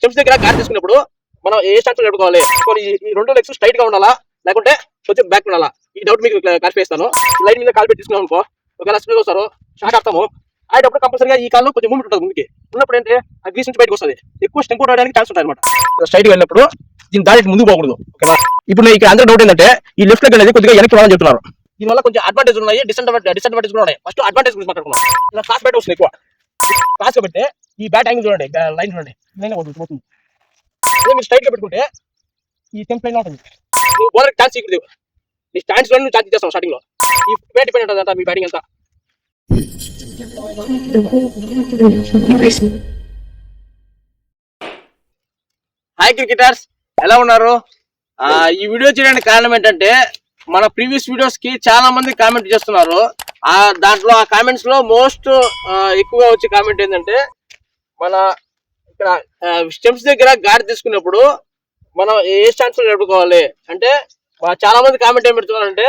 Steps దగ్గర గాడి తీసుకున్నప్పుడు మనం ఏ స్టాండ్ పెట్టుకోవాలి, ఈ రెండు లెగ్స్ స్ట్రైట్ గా ఉండాలా లేకుంటే కొంచెం బ్యాక్ ఉండాలా, ఈ డౌట్ మీకు క్లారిఫై చేస్తాను. లైన్ మీద కాల్ పెట్టి తీసుకున్నాం అనుకో, ఒకవేళ స్పీడ్ వస్తారు షార్ట్ ఆడతాము, ఆడేటప్పుడు కంపల్సరీగా ఈ కాల్లో కొంచెం మూమెంట్ ఉంటుంది ముందుకి. ఉన్నప్పుడు ఏంటంటే ఆ గ్రీస్ నుంచి బయటకు వస్తుంది, ఎక్కువ స్టెంప్ రావడానికి ఛాన్స్ ఉంటాయి అనమాట. స్ట్రైట్ గా వెళ్ళినప్పుడు దీని దాడి ముందుకు పోకూడదు, ఓకేనా. ఇప్పుడు ఇక్కడ అందరూ డౌట్ ఏంటంటే ఈ లెఫ్ట్ లెగ్ అనేది కొద్దిగా వెనక్కి రావాలని చెప్తున్నారు. దీనివల్ల కొంచెం అడ్వాంటేజ్ ఉన్నాయి, డిసడ్వాంటేజ్ కూడా ఉన్నాయి. ఫస్ట్ అడ్వాంటేజ్ గురించి మాట్లాడుకున్నాం. ఇలా క్రాస్ బ్యాట్ వస్తుంది ఎక్కువ, క్రాస్ గా పెడితే ఈ బ్యాట్ యాంగిల్ చూడండి, లైన్ చూడండి, లైన్ పోతుంది. అదే మీరు స్ట్రైట్ గా పెట్టుకుంటే ఈ స్టెంప్ లైన్ ఉంటుంది, నువ్వు బౌలర్ ఛాన్స్ ఇవ్వదు. నీ స్టాండ్స్ లో నువ్వు ఛాన్స్ ఇచ్చేస్తావు స్టార్టింగ్ లో. ఈ బ్యాట్ డిపెండ్ ఉంటుంది అంతా మీ బ్యాటింగ్ అంతా. హాయ్ క్రికెటర్స్, ఎలా ఉన్నారు? ఈ వీడియో చేయడానికి కారణం ఏంటంటే మన ప్రీవియస్ వీడియోస్ కి చాలా మంది కామెంట్ చేస్తున్నారు. దాంట్లో ఆ కామెంట్స్ లో మోస్ట్ ఎక్కువగా వచ్చే కామెంట్ ఏంటంటే మన ఇక్కడ స్టెంప్స్ దగ్గర గాడి తీసుకున్నప్పుడు మనం ఏ స్టాండ్స్ నడుపుకోవాలి అంటే, చాలా మంది కామెంట్ ఏం పెడుతున్నారంటే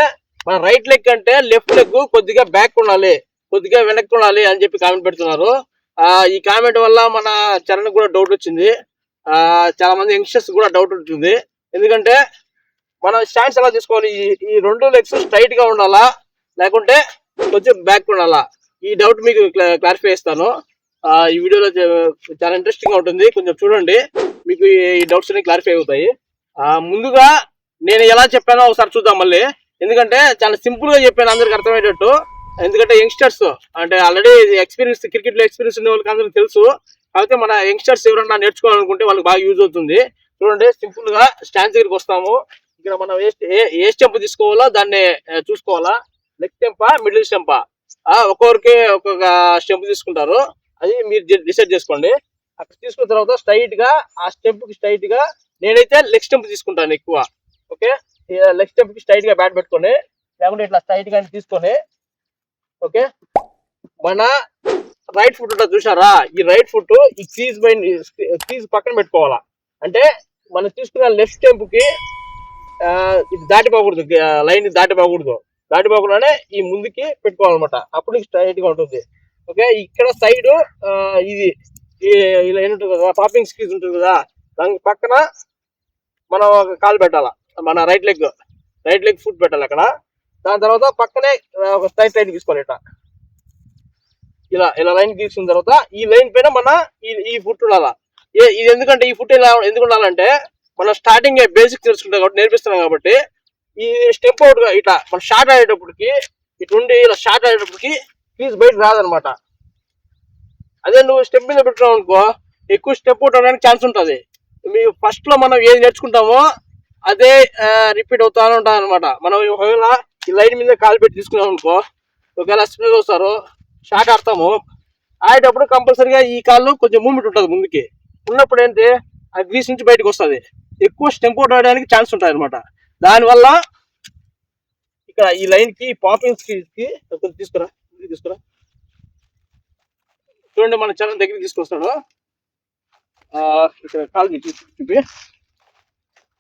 మన రైట్ లెగ్ కంటే లెఫ్ట్ లెగ్ కొద్దిగా బ్యాక్ ఉండాలి, కొద్దిగా వెనక్కి ఉండాలి అని చెప్పి కామెంట్ పెడుతున్నారు. ఈ కామెంట్ వల్ల మన చరణ్ కూడా డౌట్ వచ్చింది, చాలా మంది యంగ్స్టర్స్ కూడా డౌట్ ఉంటుంది. ఎందుకంటే మనం స్టాండ్స్ ఎలా తీసుకోవాలి, ఈ రెండు లెగ్స్ స్ట్రైట్ గా ఉండాలా లేకుంటే కొంచెం బ్యాక్ ఉండాలా, ఈ డౌట్ మీకు క్లారిఫై చేస్తాను. ఈ వీడియోలో చాలా ఇంట్రెస్టింగ్ గా ఉంటుంది, కొంచెం చూడండి, మీకు ఈ డౌట్స్ అన్ని క్లారిఫై అవుతాయి. ముందుగా నేను ఎలా చెప్పానో ఒకసారి చూద్దాం మళ్ళీ, ఎందుకంటే చాలా సింపుల్ గా చెప్పాను అందరికి అర్థమయ్యేటట్టు. ఎందుకంటే యంగ్స్టర్స్ అంటే ఆల్రెడీ ఎక్స్పీరియన్స్, క్రికెట్ లో ఎక్స్పీరియన్స్ ఉన్న వాళ్ళకి అందరికి తెలుసు. కాకపోతే మన యంగ్స్టర్స్ ఎవరన్నా నేర్చుకోవాలనుకుంటే వాళ్ళకి బాగా యూజ్ అవుతుంది. చూడండి, సింపుల్ గా స్టాండ్ దగ్గరికి వస్తాము. ఇక్కడ మనం ఏ స్టెంప్ తీసుకోవాలో దాన్ని చూసుకోవాలా, లెగ్ స్టెంపా మిడిల్ స్టెంపా, ఒక్కొక్కరికి ఒక్కొక్క స్టెంప్ తీసుకుంటారు, అది మీరు డిసైడ్ చేసుకోండి. అక్కడ తీసుకున్న తర్వాత స్ట్రైట్ గా ఆ స్టెంప్ కి స్ట్రైట్ గా, నేనైతే లెగ్ స్టెంప్ తీసుకుంటాను ఎక్కువ. ఓకే, లెగ్ స్టెంప్ కి స్ట్రైట్ గా బ్యాట్ పెట్టుకొని, లేకుంటే ఇట్లా స్ట్రైట్ గా తీసుకొని, ఓకే, మన రైట్ ఫుట్ ఉంటుంది చూసారా, ఈ రైట్ ఫుట్ ఈ క్రీజ్ పక్కన పెట్టుకోవాలా. అంటే మనం తీసుకున్న లెఫ్ట్ స్టెంప్ కి ఇది దాటిపోకూడదు, లైన్ దాటిపోకుండానే ఈ ముందుకి పెట్టుకోవాలన్నమాట, అప్పుడు స్ట్రైట్ గా ఉంటుంది. ఓకే, ఇక్కడ సైడ్ ఇది ఇలా ఏంటుంది కదా, పాపింగ్ స్క్రీజ్ ఉంటుంది కదా, దానికి పక్కన మనం కాలు పెట్టాలా, మన రైట్ లెగ్ ఫుట్ పెట్టాలి అక్కడ. దాని తర్వాత పక్కనే ఒక స్ట్రైట్ లైన్ తీసుకోవాలి, ఇలా లైన్ తీసుకున్న తర్వాత ఈ లైన్ పైన మన ఈ ఫుట్ ఉండాలా. ఇది ఎందుకంటే ఈ ఫుట్ ఎందుకు ఉండాలంటే మనం స్టార్టింగ్ బేసిక్స్ నేర్పిస్తున్నాం కాబట్టి, ఈ స్టెప్ అవుట్ గా ఇట్లా మనం షార్ట్ ఆడేటప్పటికి ఇటుండి ఇలా షార్ట్ ఆడేటప్పటికి ప్లీజ్ బయట రాదనమాట. అదే నువ్వు స్టెప్ మీద పెట్టుకున్నావు అనుకో, ఎక్కువ స్టెప్ అవుట్ అవడానికి ఛాన్స్ ఉంటుంది. మీరు ఫస్ట్ లో మనం ఏది నేర్చుకుంటామో అదే రిపీట్ అవుతానే ఉంటుంది అనమాట. మనం ఒకవేళ ఈ లైన్ మీద కాలు పెట్టి తీసుకున్నాం అనుకో, ఒకవేళ స్పిన్ వస్తారు షార్ట్ ఆడతాము, ఆడేటప్పుడు కంపల్సరీగా ఈ కాళ్ళు కొంచెం మూమెంట్ ఉంటుంది ముందుకి. ఉన్నప్పుడు ఏంటి ఆ గ్రీస్ నుంచి బయటకు వస్తుంది, ఎక్కువ స్టెంప్ అవుట్ ఆడడానికి ఛాన్స్ ఉంటుంది అనమాట. దానివల్ల ఇక్కడ ఈ లైన్ కి పాపింగ్ స్క్రీజ్ కి తీసుకురా చూడండి, మన చరణ్ దగ్గరికి తీసుకొస్తాడు. ఇక్కడ కాలు చూపి,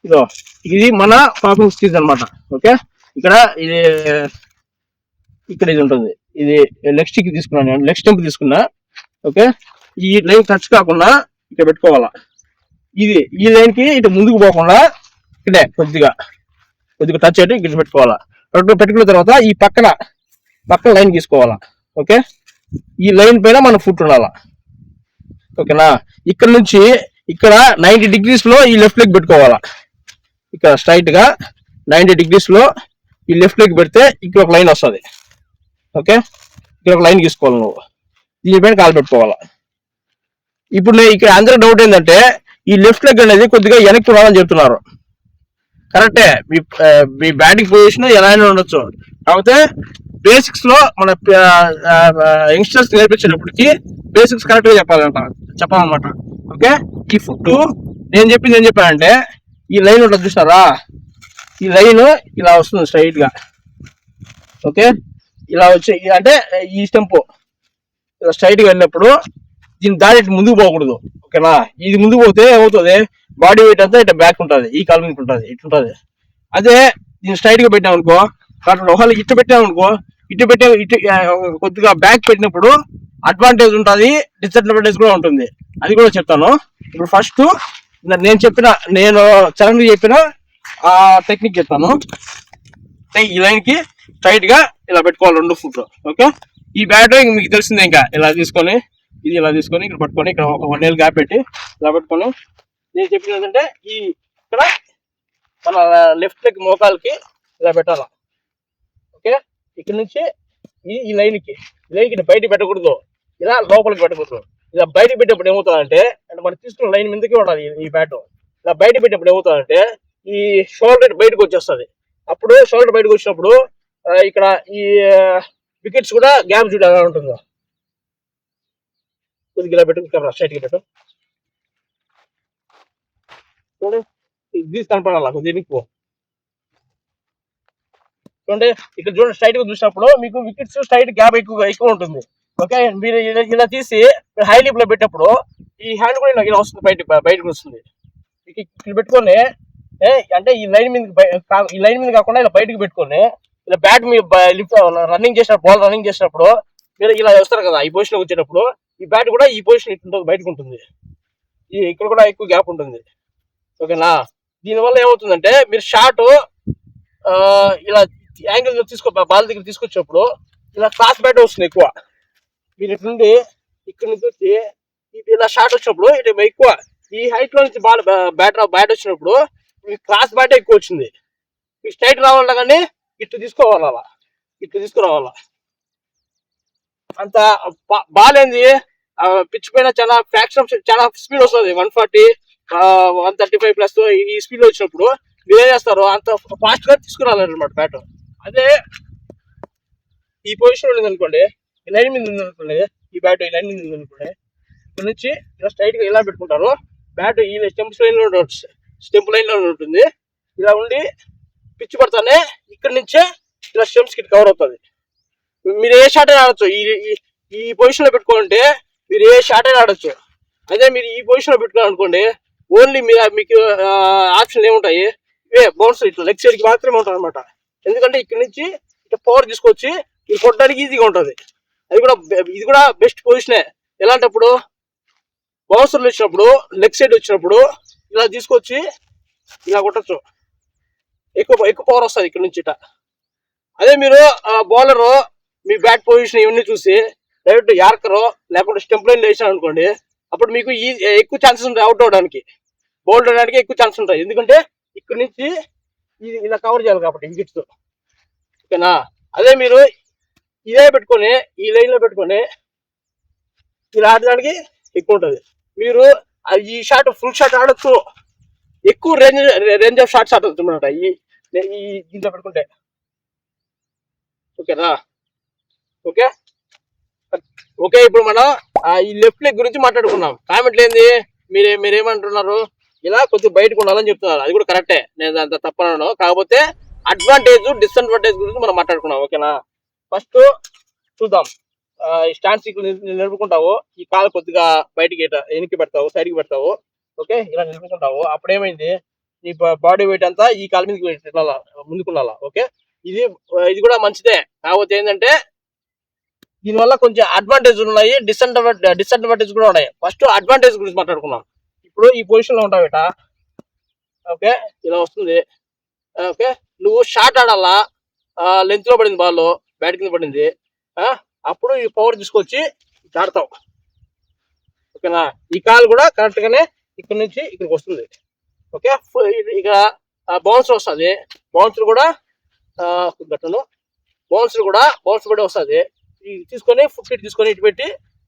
ఇదో ఇది మన పాపింగ్ స్క్రీజ్ అనమాట. ఓకే, ఇక్కడ ఇది ఉంటుంది, ఇది లెగ్ స్టిక్ తీసుకున్నాను నేను, లెగ్ స్టెంప్ తీసుకున్నా. ఓకే, ఈ లైన్ టచ్ కాకుండా ఇక్కడ పెట్టుకోవాలా. ఈ లైన్ కి ఇటు ముందుకు పోకుండా ఇక్కడే కొద్దిగా టచ్ అయ్యి ఇక్కడ పెట్టుకోవాలా. పెట్టుకున్న తర్వాత ఈ పక్కన లైన్ తీసుకోవాలా. ఓకే, ఈ లైన్ పైన మన ఫుట్ ఉండాలా. ఓకేనా, ఇక్కడ నుంచి ఇక్కడ 90 degrees లో ఈ లెఫ్ట్ లెగ్ పెట్టుకోవాలా. ఇక్కడ స్ట్రైట్ గా 90 degrees లో ఈ లెఫ్ట్ లెగ్ పెడితే ఇక్కడ ఒక లైన్ వస్తుంది. ఓకే, ఇక్కడ ఒక లైన్ తీసుకోవాలి, నువ్వు దీనిపైన కాలు పెట్టుకోవాలా. ఇప్పుడు ఇక్కడ అందరూ డౌట్ ఏంటంటే ఈ లెఫ్ట్ లెగ్ అనేది కొద్దిగా వెనక్కి రావాలని చెప్తున్నారు. కరెక్టే, మీ బ్యాటింగ్ పొజిషన్ ఎలా అయినా ఉండొచ్చు. కాకపోతే బేసిక్స్ లో మన యంగ్స్టర్స్ నేర్పించేటప్పటికి బేసిక్స్ కరెక్ట్ గా చెప్పాలన్నమాట. ఓకే, ఈ ఫుట్ నేను చెప్పింది ఏం చెప్పానంటే, ఈ లైన్ ఉంటుంది చూసారా, ఈ లైన్ ఇలా వస్తుంది స్ట్రైట్ గా. ఓకే, ఇలా వచ్చి అంటే ఈ స్టెంప్ ఇలా స్ట్రైట్ గా వెళ్ళినప్పుడు దీన్ని దాడి ముందుకు పోకూడదు. ఓకేనా, ఇది ముందుకు పోతే ఏమవుతుంది, బాడీ వెయిట్ అంతా ఇట్లా బ్యాక్ ఉంటుంది, ఈ కాలు మీద ఉంటుంది, ఇట్లుంటుంది. అదే దీన్ని స్ట్రైట్ గా పెట్టామనుకో, ఒకవేళ ఇటు పెట్టామనుకో, ఇటు కొద్దిగా బ్యాక్ పెట్టినప్పుడు అడ్వాంటేజ్ ఉంటుంది, డిసడ్వాంటేజ్ కూడా ఉంటుంది. అది కూడా చెప్తాను. ఇప్పుడు ఫస్ట్ నేను చరణ్ చెప్పిన ఆ టెక్నిక్ చెప్తాను. ఈ లైన్ కి స్ట్రైట్ గా ఇలా పెట్టుకోవాలి 2 ఫుట్లు. ఓకే, ఈ బ్యాట్ మీకు తెలిసిందే. ఇంకా ఇలా తీసుకొని ఇలా తీసుకొని ఇక్కడ పట్టుకొని ఇక్కడ ఒక 1 nail గ్యాప్ పెట్టి ఇలా పెట్టుకొని నేను చెప్పిన ఏంటంటే ఇక్కడ మన లెఫ్ట్ లెగ్ మోకాలకి ఇలా పెట్టాలా. ఓకే, ఇక్కడ నుంచి ఈ లైన్కి బయటికి పెట్టకూడదు, ఇలా లోపలికి పెట్టకూడదు. ఇలా బయటకు పెట్టేప్పుడు ఏమవుతుందంటే మనం తీసుకున్న లైన్ మీదకి ఉండాలి ఈ బ్యాట్. ఇలా బయట పెట్టేప్పుడు ఏమవుతుందంటే ఈ షోల్డర్ బయటకు వచ్చేస్తుంది. అప్పుడు షోల్డర్ బయటకు వచ్చినప్పుడు ఇక్కడ ఈ వికెట్స్ కూడా గ్యాప్ చూడ ఎలా ఉంటుందో. కొద్దిగా ఇలా పెట్టు, స్ట్రైట్ గా పెట్టు. చూడండి, ఇది కనపడాలా కొద్దిగా నీకు. చూడండి ఇక్కడ చూడండి, స్ట్రైట్ గా చూసినప్పుడు మీకు వికెట్స్ స్ట్రైట్ గ్యాప్ ఎక్కువ ఉంటుంది. ఓకే, మీరు ఇలా తీసి హై లిప్ లో పెట్టినప్పుడు ఈ హ్యాండ్ కూడా ఇలా వస్తుంది, బయటకు వస్తుంది. ఇక్కడ పెట్టుకొని అంటే ఈ లైన్ మీద కాకుండా ఇలా బయటకు పెట్టుకొని ఇలా బ్యాట్ మీ లిఫ్ట్ రన్నింగ్ చేసినప్పుడు, బాల్ రన్నింగ్ చేసినప్పుడు మీరు ఇలా వస్తారు కదా, ఈ పొజిషన్ లో వచ్చేటప్పుడు ఈ బ్యాట్ కూడా ఈ పొజిషన్ ఇట్లా బయటకు ఉంటుంది. ఇక్కడ కూడా ఎక్కువ గ్యాప్ ఉంటుంది. ఓకేనా, దీనివల్ల ఏమవుతుందంటే మీరు షాట్ ఇలా యాంగిల్ బాల్ దగ్గర తీసుకొచ్చినప్పుడు ఇలా క్రాస్ బ్యాట్ వస్తుంది ఎక్కువ. మీరు ఇట్లుండి ఇక్కడ నుంచి వచ్చి ఇలా షాట్ వచ్చినప్పుడు ఇది ఎక్కువ ఈ హైట్ లో నుంచి బ్యాట్ వచ్చినప్పుడు క్రాస్ బ్యాట్ ఎక్కువ వచ్చింది. మీకు స్ట్రైట్ రావాలా కానీ ఇట్లా తీసుకోవాలా, ఇట్లా తీసుకురావాలా. అంత బాల్ ఏంది పిచ్ పైన చాలా ఫ్రాక్షన్ చాలా స్పీడ్ వస్తుంది, 140 135 ప్లస్ ఈ స్పీడ్ వచ్చినప్పుడు మీరు ఏం చేస్తారు, అంత ఫాస్ట్ గా తీసుకురావాలన్నమాట బ్యాట్. అదే ఈ పొజిషన్ ఉండేది అనుకోండి, ఈ లైన్ మీద ఉంది అనుకోండి, ఈ బ్యాట్ ఈ లైన్ మీద ఉంది అనుకోండి, ఇక్కడ నుంచి ఇలా స్ట్రైట్ గా ఇలా పెట్టుకుంటారు. బ్యాట్ ఈ స్టెంప్ లైన్ లో ఉంటుంది. ఇలా ఉండి పిచ్ పడతానే ఇక్కడ నుంచే ఇలా స్టెంప్స్ కి కవర్ అవుతుంది. మీరు ఏ షాట్ అయినా ఆడచ్చు. ఈ పొజిషన్ లో పెట్టుకుంటే మీరు ఏ షాట్ అయినా ఆడచ్చు. అదే మీరు ఈ పొజిషన్ లో పెట్టుకోవాలనుకోండి, ఓన్లీ మీకు ఆప్షన్ ఏముంటాయి, బౌన్స్ ఇట్లా లెగ్ సైడ్ కి మాత్రమే ఉంటాయి అనమాట. ఎందుకంటే ఇక్కడ నుంచి ఇట్లా పవర్ తీసుకొచ్చి ఇది కొట్టడానికి ఈజీగా ఉంటుంది. ఇది కూడా బెస్ట్ పొజిషనే. ఎలాంటప్పుడు బౌన్సర్లు వచ్చినప్పుడు, లెగ్ సైడ్ వచ్చినప్పుడు ఇలా తీసుకొచ్చి ఇలా కొట్టచ్చు, ఎక్కువ పవర్ వస్తుంది ఇక్కడ నుంచి ఇట. అదే మీరు బౌలర్ మీ బ్యాట్ పొజిషన్ ఇవన్నీ చూసి డైరెక్ట్ యార్కరో లేకుంటే స్టెంప్ లైన్ వేసాను అనుకోండి, అప్పుడు మీకు ఎక్కువ ఛాన్సెస్ ఉంటాయి అవుట్ అవడానికి, బౌల్డ్ అవడానికి ఎక్కువ ఛాన్సెస్ ఉంటాయి. ఎందుకంటే ఇక్కడ నుంచి ఇలా కవర్ చేయాలి కాబట్టి వికెట్స్. ఓకేనా, అదే మీరు ఇదే పెట్టుకొని ఈ లైన్ లో పెట్టుకొని ఇలా ఆడడానికి ఎక్కువ ఉంటుంది. మీరు ఈ షాట్ ఫుల్ షాట్ ఆడచ్చు, ఎక్కువ రేంజ్ ఆఫ్ షాట్స్ ఆడచ్చు అనమాట ఈ దీంట్లో పెట్టుకుంటే. ఓకేనా, ఓకే ఓకే ఇప్పుడు మనం ఈ లెఫ్ట్ లెగ్ గురించి మాట్లాడుకున్నాం. కామెంట్లు ఏంది, మీరేమంటున్నారు, ఇలా కొద్దిగా బయటకు ఉండాలని చెప్తున్నారు. అది కూడా కరెక్టే, నేను అంత తప్పను. కాకపోతే అడ్వాంటేజ్ డిసడ్వాంటేజ్ గురించి మనం మాట్లాడుకున్నాం. ఓకేనా, ఫస్ట్ చూద్దాం. ఈ స్టాండ్స్ నిలుపుకుంటావు, ఈ కాలు కొద్దిగా బయటికి వెనక్కి పెడతావు, సైడ్కి పెడతావు. ఓకే, ఇలా నిలుపుకుంటావు. అప్పుడు ఏమైంది, నీ బాడీ వెయిట్ అంతా ఈ కాలు మీదకి ముందుకున్నాలా. ఓకే, ఇది కూడా మంచిదే. కాకపోతే ఏంటంటే దీనివల్ల కొంచెం అడ్వాంటేజ్ ఉన్నాయి, డిసడ్వాంటేజ్ కూడా ఉన్నాయి. ఫస్ట్ అడ్వాంటేజ్ గురించి మాట్లాడుకున్నాం. ఇప్పుడు ఈ పొజిషన్ లో ఉంటావు ఇట. ఓకే, ఇలా వస్తుంది. ఓకే, నువ్వు షార్ట్ ఆడాలా, లెంత్ లో పడింది బాల్, బ్యాట్ కింద పడింది, అప్పుడు ఈ పవర్ తీసుకొచ్చి ఆడతావు. ఓకేనా, ఈ కాలు కూడా కరెక్ట్ గానే ఇక్కడ నుంచి ఇక్కడికి వస్తుంది. ఓకే, ఇక బౌన్సర్ వస్తుంది. బౌన్సర్ కూడా బౌన్సర్ కూడా వస్తుంది. తీసుకొని ఫుట్ ఇటు తీసుకొని ఇటు పెట్టి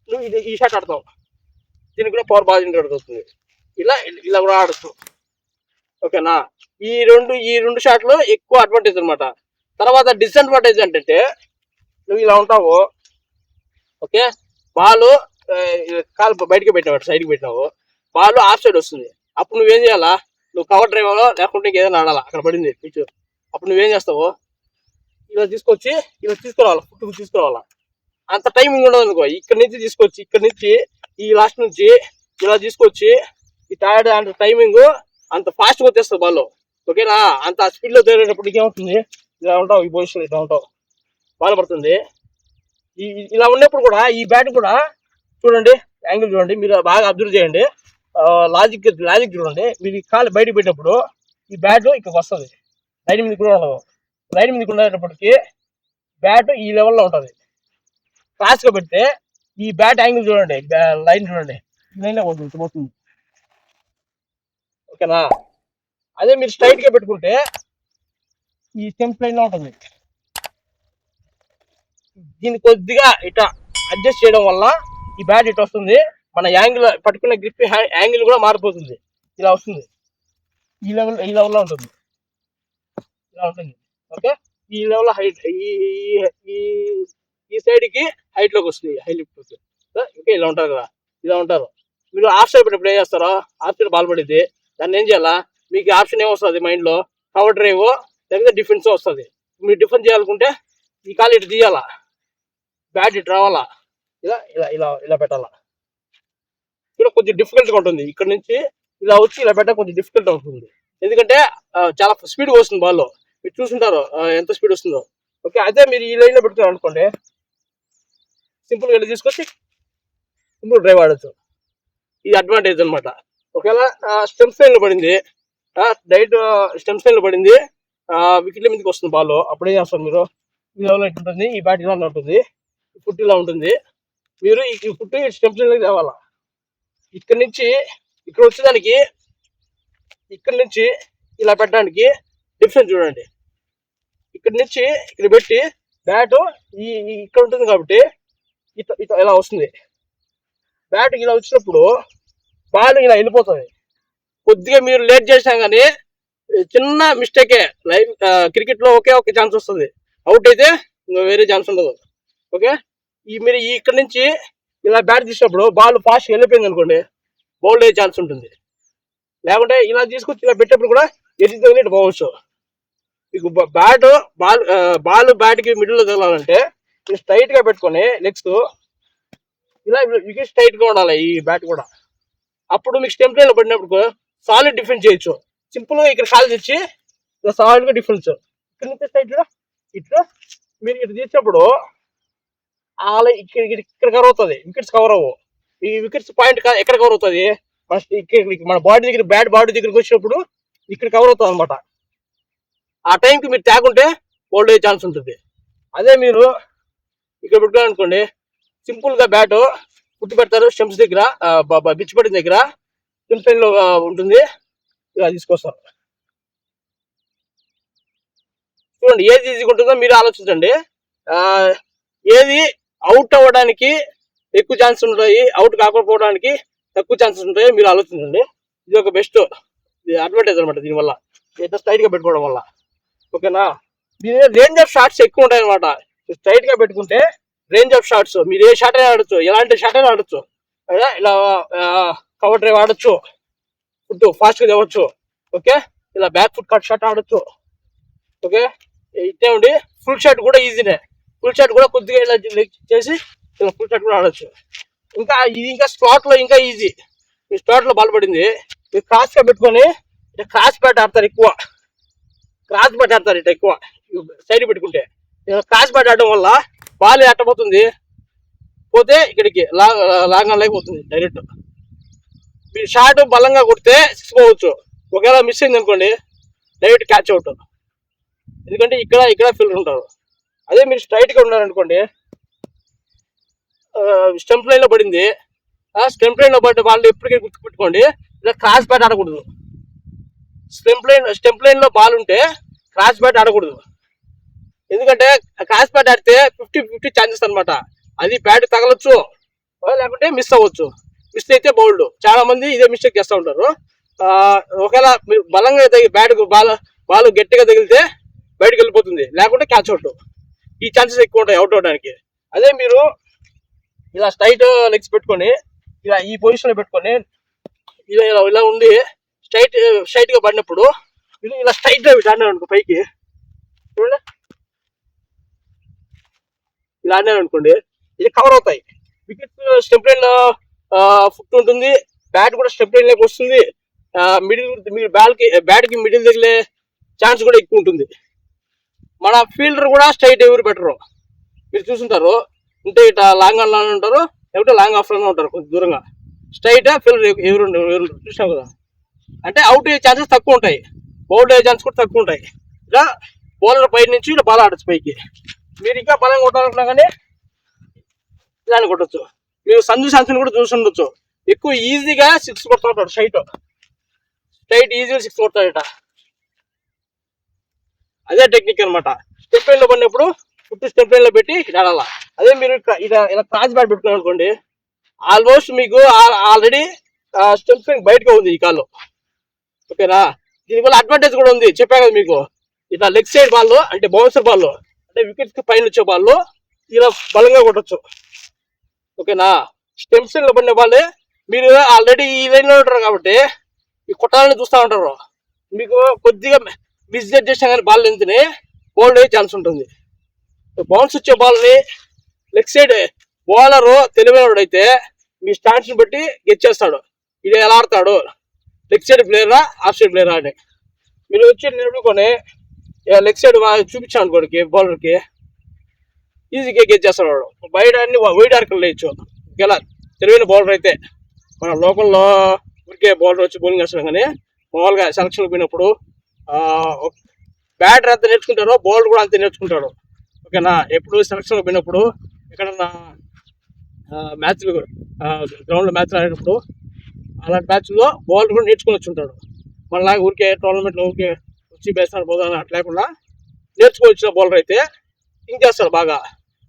నువ్వు ఈ షాట్ ఆడతావు. దీనికి కూడా పవర్ బాగా జనరేట్ అవుతుంది. ఇలా కూడా ఆడచ్చు. ఓకేనా, ఈ రెండు షాట్లు ఎక్కువ అడ్వాంటేజ్ అనమాట. తర్వాత డిసడ్వాంటేజ్ ఏంటంటే నువ్వు ఇలా ఉంటావు. ఓకే, బాల్ కాలు బయటకి పెట్టినావు, సైడ్కి పెట్టినావు, బాల్ ఆఫ్ సైడ్ వస్తుంది. అప్పుడు నువ్వేం చేయాలా, నువ్వు కవర్ డ్రైవర్లో లేకుంటే ఇంకేదైనా ఆడాలా, అక్కడ పడింది పిచ్. అప్పుడు నువ్వేం చేస్తావు, ఇలా తీసుకొచ్చి ఇలా తీసుకురావాలా, ఫుట్కు తీసుకురావాలా. అంత టైమింగ్ ఉండదు అనుకో. ఇక్కడ నుంచి తీసుకొచ్చి ఇక్కడ నుంచి ఈ లాస్ట్ నుంచి ఇలా తీసుకొచ్చి ఈ టైర్డ్ అంత టైమింగ్ అంత ఫాస్ట్గా వచ్చేస్తుంది బాల్. ఓకేనా, అంత స్పీడ్లో తేలేటప్పుడు ఏమవుతుంది, ఇలా ఉంటావు, ఈ పొజిషన్ ఇట్లా ఉంటావు, బాల్ పడుతుంది. ఇలా ఉన్నప్పుడు కూడా ఈ బ్యాట్ కూడా చూడండి, యాంగిల్ చూడండి, మీరు బాగా అబ్జర్వ్ చేయండి, లాజిక్ చూడండి. మీరు ఈ కాలు బయటకు పెట్టినప్పుడు ఈ బ్యాట్ ఇక్కడికి వస్తుంది, లైన్ మీద కూడా ఉండదు. లైన్ మీద ఉండేటప్పటికి బ్యాట్ ఈ లెవెల్లో ఉంటుంది. క్లాస్గా పెడితే ఈ బ్యాట్ యాంగిల్ చూడండి, లైన్ చూడండి, లైన్లో పోతుంది. ఓకేనా? అదే మీరు స్ట్రైట్గా పెట్టుకుంటే ఈ స్టెంప్ లైన్లో ఉంటుంది. దీన్ని కొద్దిగా ఇట్లా అడ్జస్ట్ చేయడం వల్ల ఈ బ్యాట్ ఇటు వస్తుంది. మన యాంగిల్ పట్టుకునే గ్రిప్ యాంగిల్ కూడా మారిపోతుంది, ఇలా వస్తుంది. ఈ లెవెల్లో ఉంటుంది, ఇలా ఉంటుంది. ఓకే, ఈ లెవెల్లో హైట్ ఈ సైడ్కి హైట్లోకి వస్తుంది, హై లిఫ్ట్ వస్తుంది. ఓకే, ఇలా ఉంటారు కదా, ఇలా ఉంటారు. మీరు ఆఫ్ సైడ్ పెట్టినప్పుడు ఏం చేస్తారో, ఆఫ్ సైడ్ బాల్ పడిద్ది, దాన్ని ఏం చేయాలా, మీకు ఆప్షన్ ఏమొస్తుంది మైండ్లో, కవర్ డ్రైవ్ లేకపోతే డిఫెన్స్ వస్తుంది. మీరు డిఫెన్స్ చేయాలనుకుంటే ఈ కాలు ఇటు తీయాలా, బ్యాట్ ఇటు రావాలా, ఇలా ఇలా ఇలా ఇలా పెట్టాలా. ఇక్కడ కొంచెం డిఫికల్ట్గా ఉంటుంది, ఇక్కడ నుంచి ఇలా వచ్చి ఇలా పెట్ట కొంచెం డిఫికల్ట్ ఉంటుంది. ఎందుకంటే చాలా స్పీడ్గా వస్తుంది బాల్లో, మీరు చూసుంటారు ఎంత స్పీడ్ వస్తుందో. ఓకే, అదే మీరు ఈ లైన్లో పెడుతున్నారు అనుకోండి, సింపుల్గా ఇలా తీసుకొచ్చి సింపుల్ డ్రైవ్ ఆడచ్చు. ఇది అడ్వాంటేజ్ అనమాట. ఒకవేళ స్టెమ్స్ లైన్లో పడింది, డైరెక్ట్ స్టెమ్స్ లైన్లో పడింది, వికెట్ల మీదకి వస్తుంది బాల్, అప్పుడు ఏం చేస్తారు మీరు, ఈ లెవెల్లో ఇట్లా ఉంటుంది, ఈ బ్యాట్ ఇలా ఉంటుంది, ఫుట్ ఇలా ఉంటుంది. మీరు ఈ ఫుట్ స్టెమ్స్ లైన్లోకి తేవాలా. ఇక్కడ నుంచి ఇక్కడ వచ్చేదానికి, ఇక్కడ నుంచి ఇలా పెట్టడానికి డిఫరెన్స్ చూడండి. ఇక్కడ నుంచి ఇక్కడ పెట్టి బ్యాట్ ఇక్కడ ఉంటుంది కాబట్టి ఇట్లా ఇలా వస్తుంది. బ్యాట్ ఇలా వచ్చినప్పుడు బాల్ ఇలా వెళ్ళిపోతుంది. కొద్దిగా మీరు లేట్ చేసినా కానీ చిన్న మిస్టేకే, లైఫ్ క్రికెట్లో ఒకే ఒక ఛాన్స్ వస్తుంది, అవుట్ అయితే ఇంకా వేరే ఛాన్స్ ఉండదు. ఓకే, మీరు ఇక్కడ నుంచి ఇలా బ్యాట్ తీసినప్పుడు బాల్ ఫాస్ట్ వెళ్ళిపోయింది అనుకోండి, బౌల్డ్ అయ్యే ఛాన్స్ ఉంటుంది. లేకుంటే ఇలా తీసుకొచ్చి ఇలా పెట్టేప్పుడు కూడా ఎది తగిలి పోవచ్చు. మీకు బాల్ బ్యాట్కి మిడిల్లో తగలాలంటే మీరు స్ట్రైట్గా పెట్టుకొని లెగ్స్ ఇలా వికెట్ స్ట్రైట్గా ఉండాలి ఈ బ్యాట్ కూడా. అప్పుడు మీకు స్టెంప్ లైన్లో పడినప్పుడు సాలిడ్ డిఫెన్స్ చేయొచ్చు. సింపుల్గా ఇక్కడ కాలు తెచ్చి ఇలా సాలిడ్గా డిఫెన్స్, ఇక్కడ నుంచి స్ట్రైట్గా ఇట్లా మీరు ఇటు తీసినప్పుడు అలా ఇక్కడ కవర్ అవుతుంది, వికెట్స్ కవర్ అవ్వవు. ఈ వికెట్స్ పాయింట్ ఎక్కడ కవర్ అవుతుంది, ఫస్ట్ ఇక్కడ మన బాడీ దగ్గర, బ్యాట్ బాడీ దగ్గరికి వచ్చినప్పుడు ఇక్కడ కవర్ అవుతుంది అనమాట. ఆ టైంకి మీరు తాకుంటే బౌల్డ్ అయ్యే ఛాన్స్ ఉంటుంది. అదే మీరు ఇక్కడ పెట్టుకోవాలనుకోండి, సింపుల్గా బ్యాట్ పుట్టి పెడతారు, స్టెంప్స్ దగ్గర బిచ్ పడిన దగ్గర స్టెంప్స్ లైన్లో ఉంటుంది, ఇలా తీసుకొస్తారు. చూడండి, ఏది ఈజీగా ఉంటుందో మీరు ఆలోచించండి. ఏది అవుట్ అవ్వడానికి ఎక్కువ ఛాన్సెస్ ఉంటాయి, అవుట్ కాకపోవడానికి తక్కువ ఛాన్సెస్ ఉంటాయి, మీరు ఆలోచించండి. ఇది ఒక బెస్ట్ అడ్వాంటేజ్ అనమాట దీనివల్ల, ఇట్లా స్ట్రైట్గా పెట్టుకోవడం వల్ల. ఓకేనా? దీని రేంజ్ ఆఫ్ షాట్స్ ఎక్కువ ఉంటాయి అనమాట. స్ట్రైట్గా పెట్టుకుంటే రేంజ్ ఆఫ్ షాట్స్, మీరు ఏ షాట్ అయినా ఆడచ్చు, ఎలాంటి షాట్ అయినా ఆడచ్చు. ఇలా కవర్ డ్రైవ్ ఆడచ్చు, ఫుట్ ఫాస్ట్గా తేవచ్చు. ఓకే, ఇలా బ్యాక్ ఫుట్ కట్ షాట్ ఆడచ్చు. ఓకే, ఇట్టే ఉండి ఫుల్ షాట్ కూడా ఈజీనే, ఫుల్ షాట్ కూడా కొద్దిగా ఇలా చేసి ఇలా ఫుల్ షాట్ కూడా ఆడచ్చు. ఇంకా స్లాట్లో ఇంకా ఈజీ. మీ స్లాట్లో బాల్ పడింది, మీరు క్రాస్గా పెట్టుకొని ఇట్లా క్రాస్ బ్యాట్ ఆడతారు, ఎక్కువ క్రాస్ బ్యాట్ ఆడతారు ఇట్లా ఎక్కువ సైడ్ పెట్టుకుంటే. క్రాస్ బ్యాట్ ఆడడం వల్ల బాల్ ఎట్టబోతుంది, పోతే ఇక్కడికి లాంగ్ లేకపోతుంది డైరెక్ట్. మీరు షాట్ బలంగా కొడితే సిక్స్ పోవచ్చు, ఒకవేళ మిస్ అయింది అనుకోండి డైరెక్ట్ క్యాచ్ అవుట్. ఎందుకంటే ఇక్కడ ఫీల్డర్ ఉంటారు. అదే మీరు స్ట్రైట్గా ఉన్నారనుకోండి, స్టెంప్ లైన్లో పడింది, స్టెంప్ లైన్లో పడ్డ బాల్ ఎప్పటికీ గుర్తుపెట్టుకోండి, ఇలా క్రాస్ బ్యాట్ ఆడకూడదు. స్టెంప్ లైన్లో బాల్ ఉంటే క్రాస్ బ్యాట్ ఆడకూడదు. ఎందుకంటే క్రాస్ బ్యాట్ ఆడితే 50-50 ఛాన్సెస్ అనమాట. అది బ్యాట్ తగలొచ్చు, లేకుంటే మిస్ అవ్వచ్చు. మిస్ అయితే బౌల్డ్. చాలా మంది ఇదే మిస్టేక్ చేస్తూ ఉంటారు. ఒకవేళ మీరు బలంగా బ్యాట్ బాల్ గట్టిగా తగిలితే బయటకు వెళ్ళిపోతుంది, లేకుంటే క్యాచ్ అవుట్. ఈ ఛాన్సెస్ ఎక్కువ ఉంటాయి అవుట్ అవడానికి. అదే మీరు ఇలా స్ట్రైట్ లెగ్స్ పెట్టుకొని ఇలా ఈ పొజిషన్లో పెట్టుకొని ఇలా ఉండి స్ట్రైట్గా పడినప్పుడు మీరు ఇలా స్ట్రైట్గా ఆడినారు అనుకో, పైకి చూడండి, ఇలా ఆడినారు అనుకోండి, ఇది కవర్ అవుతాయి. వికెట్ స్టెంప్ లైన్ ఫుట్ ఉంటుంది, బ్యాట్ కూడా స్టెంప్ లైన్ లోకి వస్తుంది, మీరు బ్యాట్కి మిడిల్ తగిలే ఛాన్స్ కూడా ఎక్కువ ఉంటుంది. మన ఫీల్డర్ కూడా స్ట్రైట్ ఎవరు పెట్టరు, మీరు చూసుంటారు. ఉంటే ఇట్లా లాంగ్ ఆన్ లాంగ్ ఉంటారు, లేకపోతే లాంగ్ ఆఫ్ లో ఉంటారు కొంచెం దూరంగా. స్ట్రైట్ ఫీల్డర్ ఎవరు చూసాం కదా, అంటే అవుట్ అయ్యే ఛాన్సెస్ తక్కువ ఉంటాయి, బౌల్డ్ అయ్యే ఛాన్స్ కూడా తక్కువ ఉంటాయి. ఇలా బౌలర్ పై నుంచి ఇలా బాల్ ఆడచ్చు పైకి. మీరు ఇంకా బలంగా కొట్టాలనుకున్నా కానీ ఇలానే కొట్టచ్చు. మీరు సంజు శాంసన్ కూడా చూస్తుండొచ్చు, ఎక్కువ ఈజీగా 6 కొడతా ఉంటాడు. స్ట్రైట్ ఈజీగా 6 కొడతాడట. అదే టెక్నిక్ అనమాట. స్టెప్ లైన్ లో పడినప్పుడు ఫుట్ స్టెప్ లైన్ లో పెట్టి ఆడాలా. అదే మీరు ఇలా క్రాస్ బ్యాట్ పెట్టుకున్నారు అనుకోండి, ఆల్మోస్ట్ మీకు ఆల్రెడీ స్టెప్ లైన్ బయటగా ఉంది ఈ కాల్లో. ఓకేనా, దీనివల్ల అడ్వాంటేజ్ కూడా ఉంది, చెప్పా కదా మీకు. ఇట్లా లెగ్ సైడ్ బాల్ అంటే బౌన్సర్ బాల్, అంటే వికెట్స్ కి పైన వచ్చే బాల్ ఇలా బలంగా కొట్టచ్చు. ఓకేనా, స్టెమ్స్ లైన్ లో పడిన బాల్ మీరు ఆల్రెడీ ఈ లైన్ లో ఉంటారు కాబట్టి ఈ కొట్టాలని చూస్తూ ఉంటారు. మీకు కొద్దిగా మిస్జెట్ చేసినా కానీ బాల్ ఎంతనే బౌల్డ్ అయ్యే ఛాన్స్ ఉంటుంది. బౌన్స్ వచ్చే బాల్ని లెగ్ సైడ్ బౌలరు తెలివైనడు అయితే మీ స్టాండ్స్ని బట్టి గెచ్ చేస్తాడు, ఇది ఎలా ఆడతాడు, లెగ్ సైడ్ ప్లేయరా ఆఫ్ సైడ్ ప్లేయరా అని. మీరు వచ్చి నిలబడుకొని లెగ్ సైడ్ చూపించాను అనుకోడికి బౌలర్కి, ఈజీగా గెచ్ చేస్తాడు వాడు. బయట అన్ని వైడ్ ఆర్కలు లేయచ్చు. ఇలా తెలివైన బౌలర్ అయితే మన లోకల్లో ఊరికే బౌలర్ వచ్చి బౌలింగ్ వేస్తాడు, కానీ మామూలుగా సెలక్షన్ పోయినప్పుడు బ్యాటర్ అంతా నేర్చుకుంటారో బౌలర్ కూడా అంతే నేర్చుకుంటాడు. ఓకేనా, ఎప్పుడు సెలక్షన్ పోయినప్పుడు ఎక్కడన్నా మ్యాచ్లు గ్రౌండ్లో మ్యాచ్లు ఆడేటప్పుడు అలాంటి మ్యాచ్లో బౌలర్ కూడా నేర్చుకుని వచ్చి ఉంటాడు. మనలాగా ఊరికే టోర్నమెంట్లో ఊరికే వచ్చి వేస్తాడు పోదాను అట్లా లేకుండా నేర్చుకోవచ్చిన బౌలర్ అయితే థింక్ చేస్తాడు బాగా.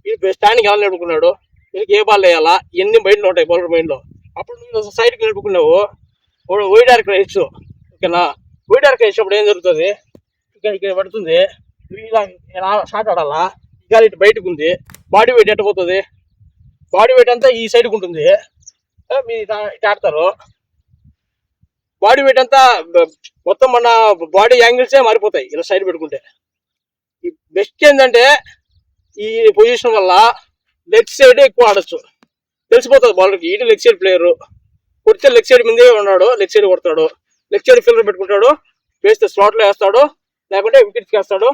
ఇది స్టాండింగ్ ఎలా నేర్పుకున్నాడు, వీళ్ళకి ఏ బాల్ వేయాలా, ఎన్ని మైండ్లో ఉంటాయి బౌలర్ మైండ్లో. అప్పుడు నువ్వు సైడ్కి నేర్పుకున్నావు వైడ్ ఆర్క్ వేయచ్చు. ఓకేనా, వైడ్ ఆర్క్ వేసినప్పుడు ఏం జరుగుతుంది, ఇక్కడ పడుతుంది, ఇలా షాట్ ఆడాలా, ఇక ఇటు బయటకు ఉంది, బాడీ వెయిట్ ఎట్ట పోతుంది, బాడీ వెయిట్ అంతా ఈ సైడ్కి ఉంటుంది. మీరు ఇటు ఆడతారు, బాడీ వెయిట్ అంతా మొత్తం మన బాడీ యాంగిల్సే మారిపోతాయి ఇలా సైడ్ పెట్టుకుంటే. ఈ బెస్ట్ ఏంటంటే ఈ పొజిషన్ వల్ల లెగ్ సైడ్ ఎక్కువ ఆడచ్చు, తెలిసిపోతుంది బౌలర్కి ఇటు లెగ్ సైడ్ ప్లేయరు కొడితే లెగ్ సైడ్ ముందే ఉన్నాడు, లెగ్ సైడ్ కొడతాడు, లెగ్ సైడ్ ఫీల్డర్ పెట్టుకుంటాడు, వేస్తే స్లాట్లో వేస్తాడు, లేకుంటే వికెట్స్కి వేస్తాడు,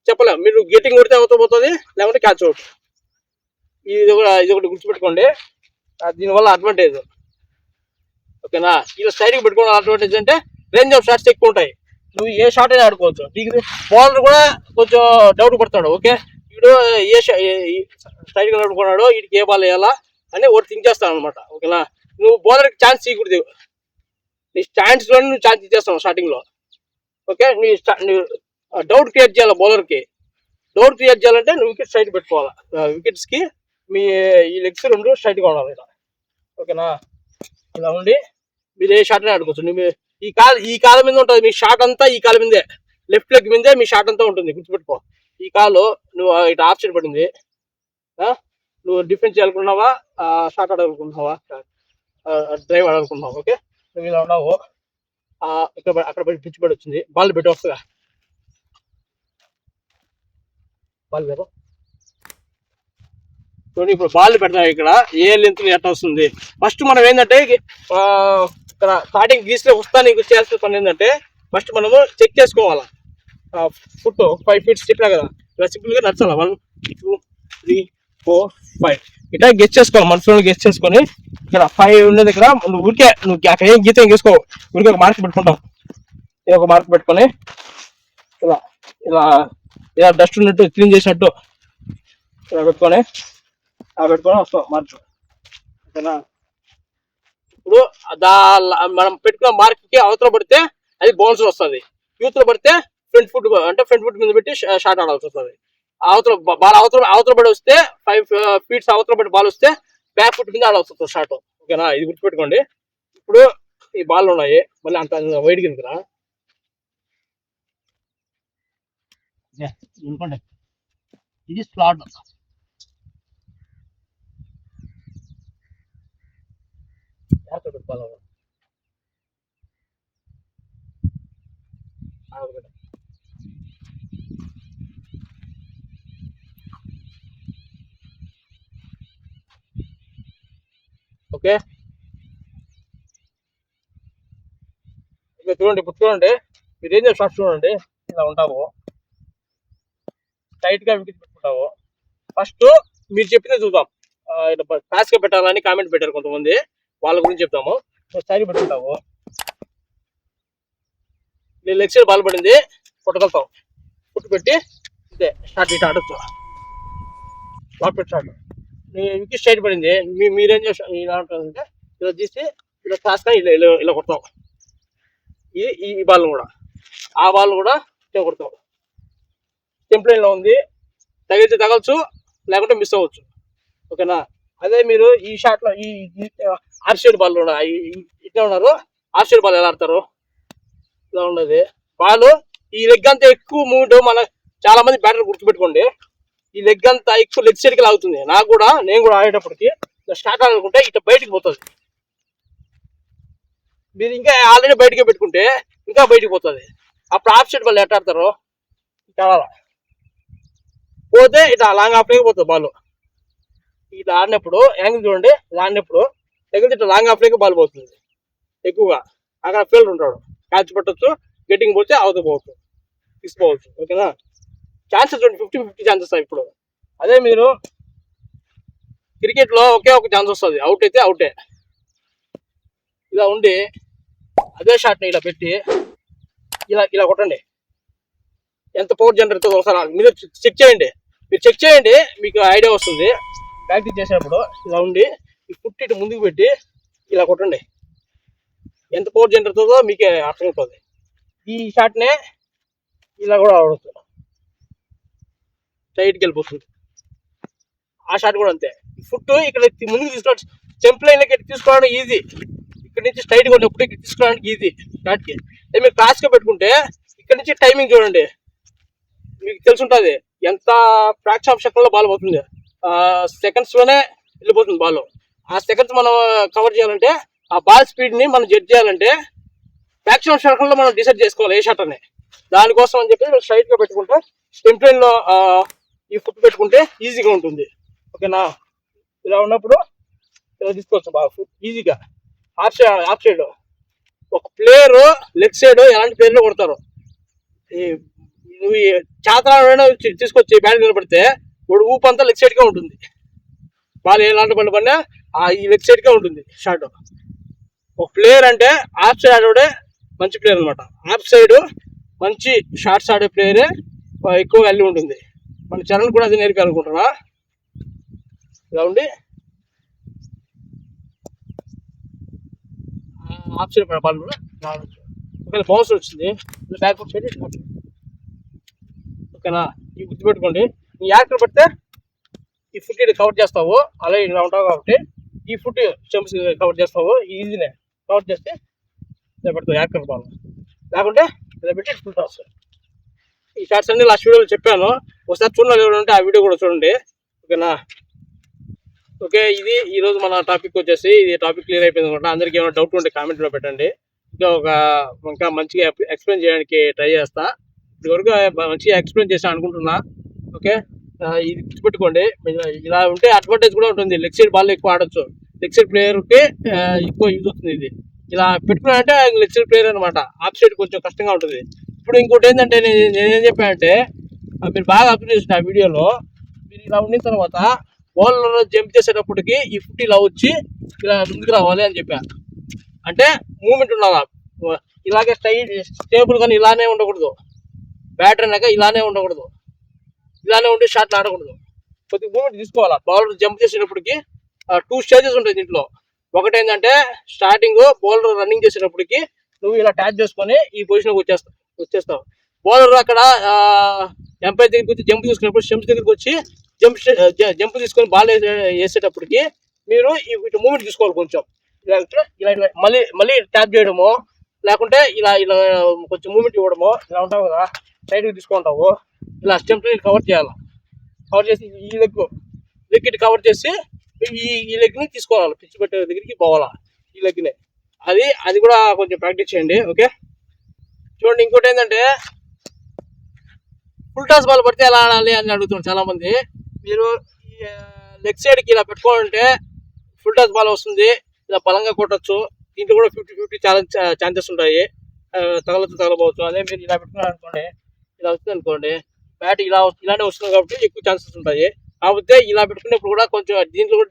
చెప్పలేం. మీరు గెటింగ్ కొడితే అవుతూ పోతుంది, లేకుంటే క్యాచ్ అవుట్. ఇది ఒకటి గుర్తుపెట్టుకోండి, దీనివల్ల అడ్వాంటేజ్. ఓకేనా, ఇలా సైడ్కి పెట్టుకోవడం అడ్వాంటేజ్ అంటే రేంజ్ ఆఫ్ షాట్స్ ఎక్కువ ఉంటాయి, నువ్వు ఏ షాట్ అయినా ఆడుకోవచ్చు. బౌలర్ కూడా కొంచెం డౌట్ పడతాడు, ఓకే వీడు ఏ సైడ్గా నడుపుకున్నాడు, వీడికి ఏ బాల్ వేయాలా అని ఒకటి థింక్ చేస్తాను అనమాట. ఓకేనా, నువ్వు బౌలర్కి ఛాన్స్ ఇవ్వకూడదు, నీ స్టాండ్స్లో నువ్వు ఛాన్స్ ఇచ్చేస్తావు స్టార్టింగ్లో. ఓకే, నువ్వు డౌట్ క్రియేట్ చేయాలి బౌలర్కి. డౌట్ క్రియేట్ చేయాలంటే నువ్వు వికెట్ సైడ్ పెట్టుకోవాలి, వికెట్స్కి మీ ఈ లెగ్స్ రెండు స్ట్రైట్గా ఉండాలి ఇలా. ఓకేనా, ఇలా ఉండి మీరు ఏ షాట్ అయినా ఆడుకోవచ్చు. నువ్వు ఈ కాలు మీద ఉంటుంది మీ షాట్ అంతా, ఈ కాలు మీదే లెఫ్ట్ లెగ్ మీదే మీ షాట్ అంతా ఉంటుంది, గుర్తుపెట్టుకో. ఈ కాలు నువ్వు ఇటు ఆఫ్ సైడ్ పడింది, నువ్వు డిఫెన్స్ చేయాలనుకున్నావా, షాట్ ఆడాలనుకుంటున్నావా, డ్రైవ్ ఆడాలనుకుంటున్నావా. ఓకే, నువ్వు ఇలా ఉన్నావు, అక్కడ పిచ్ పడి వచ్చింది, బాల్ పెట్టి వస్తుందా, బాల్ పెట్టు. ఇప్పుడు బాల్ పెడతాం, ఇక్కడ ఏ లెంత్ ఎట్లా వస్తుంది. ఫస్ట్ మనం ఏంటంటే ఇక్కడ స్టార్టింగ్ గీస్తే వస్తా నీకు చేయాల్సిన పని ఏంటంటే ఫస్ట్ మనము చెక్ చేసుకోవాలా, ఫుట్ 5 feet చెప్పినా కదా, ఇలా సింపుల్గా నచ్చాలా. 1 2 3 4 5 ఇట్లా గెస్ చేసుకోవాలి, మనసులో గెస్ చేసుకొని ఇక్కడ 5 ఉండే దగ్గర నువ్వు అక్కడ ఏం గీత ఏం గీసుకో, ఊరికే ఒక మార్క్ పెట్టుకుంటాం. ఒక మార్క్ పెట్టుకొని ఇలా ఇలా ఇలా డస్ట్ ఉన్నట్టు క్లీన్ చేసినట్టు ఇలా పెట్టుకొని వస్తాం మార్క్. ఓకేనా, ఇప్పుడు మనం పెట్టుకున్న మార్క్కి అవతల పడితే అది బౌన్సర్ వస్తుంది, యూత్లో పడితే ఫ్రంట్ ఫుట్ మీద పెట్టి షాట్ ఆడాల్సి వస్తుంది. అవతల పడి వస్తే 5 feet అవతల పడి బాల్ వస్తే బ్యాక్ ఫుట్ మీద ఆడాల్సి వస్తుంది షాట్. ఓకేనా, ఇది గుర్తుపెట్టుకోండి. ఇప్పుడు ఈ బాల్ ఉన్నాయి, మళ్ళీ అంత వైడ్ కిందరా అనుకోండి, ఇది స్లాట్. ఓకే, చూడండి, ఇప్పుడు చూడండి మీరు ఏం షాట్ చూడండి, ఇలా ఉంటావు, టైట్ గా వికెట్ పెట్టుకుంటావు. ఫస్ట్ మీరు చెప్తే చూద్దాం. ఫాస్ట్గా పెట్టాలని కామెంట్ పెట్టారు కొంతమంది, వాళ్ళ గురించి చెప్తాము. ఒకసారి పెట్టుకుంటావు, నేను లెగ్ సైడ్ బాల్ పడింది, కొట్టగలుగుతావు, పుట్టు పెట్టి అంతే స్టార్ట్ ఇటు ఆడొచ్చు. లాక్ పెట్టి స్టార్ట్. ఇంటికి స్ట్రైట్ పడింది, మీరేం చేస్తారు ఇలా ఉంటుందంటే ఇలా తీసి ఇలా ఫాస్ట్గా ఇలా ఇలా ఇలా కొడతాం. ఈ బాల్ కూడా, ఆ బాల్ కూడా ఇలా కొడతాం. టెంప్లైన్లో ఉంది, తగిలితే తగలచ్చు, లేకుంటే మిస్ అవ్వచ్చు. ఓకేనా? అదే మీరు ఈ షాట్లో ఈ ఆఫ్ సైడ్ బాల్ కూడా ఇట్లా ఉన్నారు, ఆఫ్ సైడ్ బాల్ ఎలా ఆడతారు? ఇలా ఉండదు బాల్. ఈ లెగ్ అంతా ఎక్కువ మూవ్మెంట్, మన చాలా మంది బ్యాటర్ గుర్తుపెట్టుకోండి, ఈ లెగ్ అంతా ఎక్కువ లెగ్ సైడ్కి లాగుతుంది. నేను కూడా ఆడేటప్పటికి స్టార్ట్ ఆడుకుంటే ఇట్లా బయటికి పోతుంది. మీరు ఇంకా ఆల్రెడీ బయటకే పెట్టుకుంటే ఇంకా బయటికి పోతుంది. అప్పుడు ఆఫ్ సైడ్ బాల్ ఎట్లా ఆడతారు? చాలా పోతే ఇట్లా లాంగ్ ఆఫ్ లేక పోతుంది బాల్. ఇట్లా ఆడినప్పుడు యాంగిల్ చూడండి, ఇలా ఆడినప్పుడు తగిలితే ఇట్లా లాంగ్ ఆఫ్ లేక బాల్ పోతుంది ఎక్కువగా. అక్కడ ఫీల్డర్ ఉంటాడు, క్యాచ్ పట్టవచ్చు, గెట్టింగ్ పోతే అవతల పోవచ్చు, తీసుకోవచ్చు. ఓకేనా? ఛాన్సెస్ చూడండి, 50-50 ఛాన్సెస్ ఇప్పుడు. అదే మీరు క్రికెట్లో ఒకే ఒక ఛాన్స్ వస్తుంది, అవుట్ అయితే అవుటే. ఇలా ఉండి అదే షాట్ని ఇలా పెట్టి ఇలా ఇలా కొట్టండి, ఎంత పవర్ జనరేట్ అవుతుందో ఒకసారి మీరు చెక్ చేయండి. మీరు చెక్ చేయండి, మీకు ఐడియా వస్తుంది. ప్రాక్టీస్ చేసేటప్పుడు ఇలా ఉండి ఈ ఫుట్ ఇటు ముందుకు పెట్టి ఇలా కొట్టండి, ఎంత పవర్ జనరేట్ అవుతుందో మీకే అర్థమవుతుంది. ఈ షాట్నే ఇలా కూడా ఆడవచ్చు, సైడ్కి వెళ్ళిపోతుంది. ఆ షాట్ కూడా అంతే. ఫుట్ ఇక్కడ ముందుకు తీసుకోవడం, జంప్ లైన్లోకి తీసుకోవడం ఈజీ, ఇక్కడ నుంచి స్ట్రైట్గా ఉన్నప్పుడు ఇక్కడ తీసుకోవడానికి ఈజీ షాట్కి. అదే మీరు క్లాస్గా పెట్టుకుంటే ఇక్కడ నుంచి టైమింగ్ చూడండి, మీకు తెలుసుంటుంది ఎంత ఫ్రాక్షన్ ఆఫ్ సెకండ్లో బాల్ పోతుంది. సెకండ్స్లోనే వెళ్ళిపోతుంది బాల్. ఆ సెకండ్స్ మనం కవర్ చేయాలంటే, ఆ బాల్ స్పీడ్ని మనం జడ్జ్ చేయాలంటే ఫ్రాక్షన్ ఆఫ్ సెకండ్లో మనం డిసైడ్ చేసుకోవాలి ఏ షాట్ అని. దానికోసం అని చెప్పి స్ట్రైట్గా పెట్టుకుంటే టెంప్లైన్లో ఈ ఫుట్ పెట్టుకుంటే ఈజీగా ఉంటుంది. ఓకేనా? ఇలా ఉన్నప్పుడు ఇలా తీసుకోవచ్చు బాగా ఈజీగా. ఆఫ్ సైడ్ ఒక ప్లేయర్ లెగ్ సైడ్ ఎలాంటి ప్లేయర్లో కొడతారు, నువ్వు చాతరాడైనా తీసుకొచ్చి బ్యాట్ నిలబడితే వాడు ఊపు అంతా లెగ్ సైడ్గా ఉంటుంది, బాల్ ఎలాంటి బండి పడినా ఈ లెగ్ సైడ్గా ఉంటుంది షాట్. ఒక ప్లేయర్ అంటే ఆఫ్ సైడ్ ఆడే మంచి ప్లేయర్ అనమాట. ఆఫ్ సైడ్ మంచి షాట్స్ ఆడే ప్లేయరే ఎక్కువ వాల్యూ ఉంటుంది. మన చరణ్ కూడా అది నేర్పాలనుకుంటున్నా. ఇలా ఉండి ఆఫ్ సైడ్ బాల్ కూడా రావచ్చు. ఒకవేళ బౌన్స్ వచ్చింది బ్యాక్ ఫుట్ సైడ్. ఓకేనా? ఇవి గుర్తుపెట్టుకోండి. ఈ యాక్టర్ పడితే ఈ ఫుట్ కవర్ చేస్తావు, అలా ఇలా ఉంటావు కాబట్టి ఈ ఫుట్ స్టెంప్స్ కవర్ చేస్తావు, ఈజీనే కవర్ చేస్తే ఇలా పెడతావు యాక్టర్ బాల్. లేకుంటే ఇలా పెట్టి ఫుల్ టాస్. ఈ షాట్స్ అన్ని లాస్ట్ వీడియోలో చెప్పాను, ఒకసారి చూడాలి ఉంటే ఆ వీడియో కూడా చూడండి. ఓకేనా? ఓకే, ఇది ఈరోజు మన టాపిక్ వచ్చేసి, ఇది టాపిక్ క్లియర్ అయిపోయింది అనమాట. అందరికీ ఏమైనా డౌట్ ఉంటే కామెంట్లో పెట్టండి, ఇంకా మంచిగా ఎక్స్ప్లెయిన్ చేయడానికి ట్రై చేస్తా. ఇదివరకు మంచిగా ఎక్స్ప్లెయిన్ చేస్తాను అనుకుంటున్నా. ఓకే, ఇది గుర్తుపెట్టుకోండి. ఇలా ఉంటే అడ్వాంటేజ్ కూడా ఉంటుంది, లెగ్ సైడ్ బాల్ ఎక్కువ ఆడొచ్చు, లెగ్ సైడ్ ప్లేయర్కి ఎక్కువ యూజ్ అవుతుంది. ఇది ఇలా పెట్టుకున్నానంటే లెగ్ సైడ్ ప్లేయర్ అనమాట. ఆఫ్ సైడ్ కొంచెం కష్టంగా ఉంటుంది. ఇప్పుడు ఇంకోటి ఏంటంటే నేనేం చెప్పానంటే, మీరు బాగా అబ్జర్వ్ చేసిన ఆ వీడియోలో, మీరు ఇలా ఉండిన తర్వాత బౌలర్ జంప్ చేసేటప్పటికి ఈ ఫుట్ ఇలా వచ్చి ఇలా ముందుకు రావాలి అని చెప్పాను. అంటే మూమెంట్ ఉండాలా, ఇలాగే స్టేబుల్ కానీ ఇలానే ఉండకూడదు. బ్యాటర్ అయినాక ఇలానే ఉండకూడదు, ఇలానే ఉండి షాట్లు ఆడకూడదు, కొద్దిగా మూమెంట్ తీసుకోవాలా. బౌలర్ జంప్ చేసేటప్పటికి 2 స్టేజెస్ ఉంటాయి దీంట్లో. ఒకటి ఏంటంటే స్టార్టింగ్ బౌలర్ రన్నింగ్ చేసేటప్పటికి నువ్వు ఇలా ట్యాచ్ చేసుకొని ఈ పొజిషన్కి వచ్చేస్తావు. బౌలర్ అక్కడ ఎంపైర్ దగ్గరికి వచ్చి జంప్ తీసుకున్నప్పుడు స్టెంప్స్ దగ్గరికి వచ్చి జంప్ తీసుకొని బాల్ వేసేటప్పటికి మీరు ఇటు మూమెంట్ తీసుకోవాలి కొంచెం. ఇలా ఇలా మళ్ళీ ట్యాప్ చేయడము, లేకుంటే ఇలా ఇలా కొంచెం మూమెంట్ ఇవ్వడము. ఇలా ఉంటావు కదా, సైడ్కి తీసుకుంటావు, ఇలా స్టెంప్ కవర్ చేయాలి. కవర్ చేసి ఈ లెగ్ ఇటు కవర్ చేసి ఈ లెగ్ని తీసుకోవాలి, పిచ్ పెట్టే దగ్గరికి పోవాలా ఈ లెగ్ని. అది కూడా కొంచెం ప్రాక్టీస్ చేయండి. ఓకే, చూడండి. ఇంకోటి ఏంటంటే ఫుల్ టాస్ బాల్ పడితే ఎలా ఆడాలి అని అడుగుతున్నారు చాలా మంది. మీరు లెగ్ సైడ్కి ఇలా పెట్టుకోవాలంటే ఫుల్ టాస్ బాల్ వస్తుంది, ఇలా బలంగా కొట్టచ్చు. దీంట్లో కూడా 50-50 ఛాన్సెస్ ఉంటాయి, తగలపోవచ్చు. అదే మీరు ఇలా పెట్టుకున్నారు అనుకోండి, ఇలా వస్తుంది అనుకోండి, బ్యాట్ ఇలానే వస్తుంది కాబట్టి ఎక్కువ ఛాన్సెస్ ఉంటాయి. కాకపోతే ఇలా పెట్టుకునేప్పుడు కూడా కొంచెం దీంట్లో కూడా